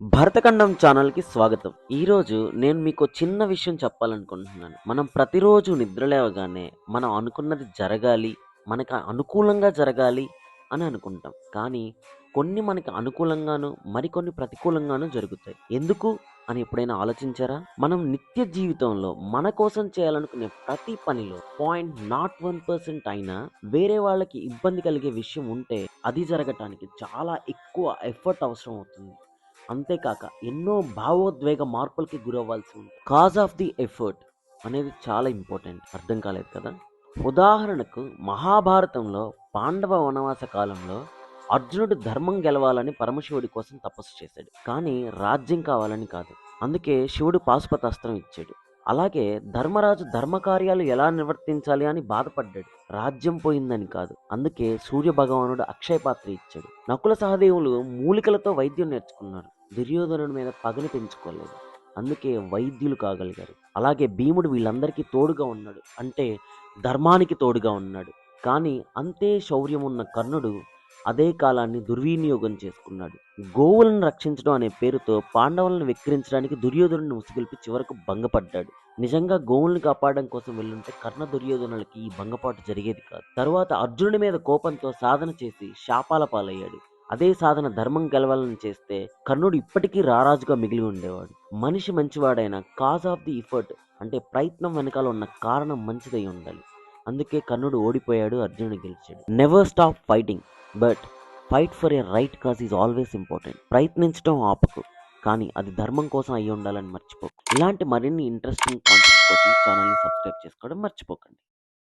భరతఖండం ఛానల్‌కి స్వాగతం. ఈరోజు నేను మీకో చిన్న విషయం చెప్పాలనుకుంటున్నాను. మనం ప్రతిరోజు నిద్ర లేవగానే మనం అనుకున్నది జరగాలి, మనకు అనుకూలంగా జరగాలి అని అనుకుంటాం. కానీ కొన్ని మనకి అనుకూలంగాను, మరికొన్ని ప్రతికూలంగాను జరుగుతాయి. ఎందుకు అని ఎప్పుడైనా ఆలోచించారా? మనం నిత్య జీవితంలో మన కోసం చేయాలనుకునే ప్రతి పనిలో 0.01% అయినా వేరే వాళ్ళకి ఇబ్బంది కలిగే విషయం ఉంటే అది జరగటానికి చాలా ఎక్కువ ఎఫర్ట్ అవసరం అవుతుంది. అంతేకాక ఎన్నో భావోద్వేగ మార్పులకి గురవ్వాల్సి ఉంది. కాజ్ ఆఫ్ ది ఎఫర్ట్ అనేది చాలా ఇంపార్టెంట్. అర్థం కాలేదు కదా? ఉదాహరణకు మహాభారతంలో పాండవ వనవాస కాలంలో అర్జునుడు ధర్మం గెలవాలని పరమశివుడి కోసం తపస్సు చేశాడు. కానీ రాజ్యం కావాలని కాదు. అందుకే శివుడు పాశుపతాస్త్రం ఇచ్చాడు. అలాగే ధర్మరాజు ధర్మకార్యాలు ఎలా నిర్వర్తించాలి అని బాధపడ్డాడు. రాజ్యం పోయిందని కాదు. అందుకే సూర్య భగవానుడు అక్షయ పాత్ర ఇచ్చాడు. నకుల సహదేవులు మూలికలతో వైద్యం నేర్చుకున్నారు. దుర్యోధనుడి మీద పగని పెంచుకోలేదు. అందుకే వైద్యులు కాగలిగారు. అలాగే భీముడు వీళ్ళందరికీ తోడుగా ఉన్నాడు. అంటే ధర్మానికి తోడుగా ఉన్నాడు. కానీ అంతే శౌర్యం ఉన్న కర్ణుడు అదే కాలాన్ని దుర్వినియోగం చేసుకున్నాడు. గోవులను రక్షించడం అనే పేరుతో పాండవులను వెక్కిరించడానికి దుర్యోధనుడిని ఉసిగొల్పి చివరకు భంగపడ్డాడు. నిజంగా గోవుల్ని కాపాడడం కోసం వెళ్ళుంటే కర్ణ దుర్యోధనులకి ఈ భంగపాటు జరిగేది కాదు. తరువాత అర్జునుడి మీద కోపంతో సాధన చేసి శాపాల పాలయ్యాడు. అదే సాధన ధర్మం గెలవాలని చేస్తే కర్ణుడు ఇప్పటికీ రారాజుగా మిగిలి ఉండేవాడు. మనిషి మంచివాడైన కాజ్ ఆఫ్ ది ఎఫర్ట్ అంటే ప్రయత్నం వెనకాల ఉన్న కారణం మంచిదై ఉండాలి. అందుకే కర్ణుడు ఓడిపోయాడు, అర్జునుడు గెలిచాడు. Never stop fighting but fight for a right cause is always important. ప్రయత్నించడం ఆపకు, కానీ అది ధర్మం కోసం అయ్యి ఉండాలని మర్చిపోకు. ఇలాంటి మరిన్ని ఇంట్రెస్టింగ్ కాన్సెప్ట్స్ కోసం ఛానల్ని సబ్స్క్రైబ్ చేసుకోవడం మర్చిపోకండి.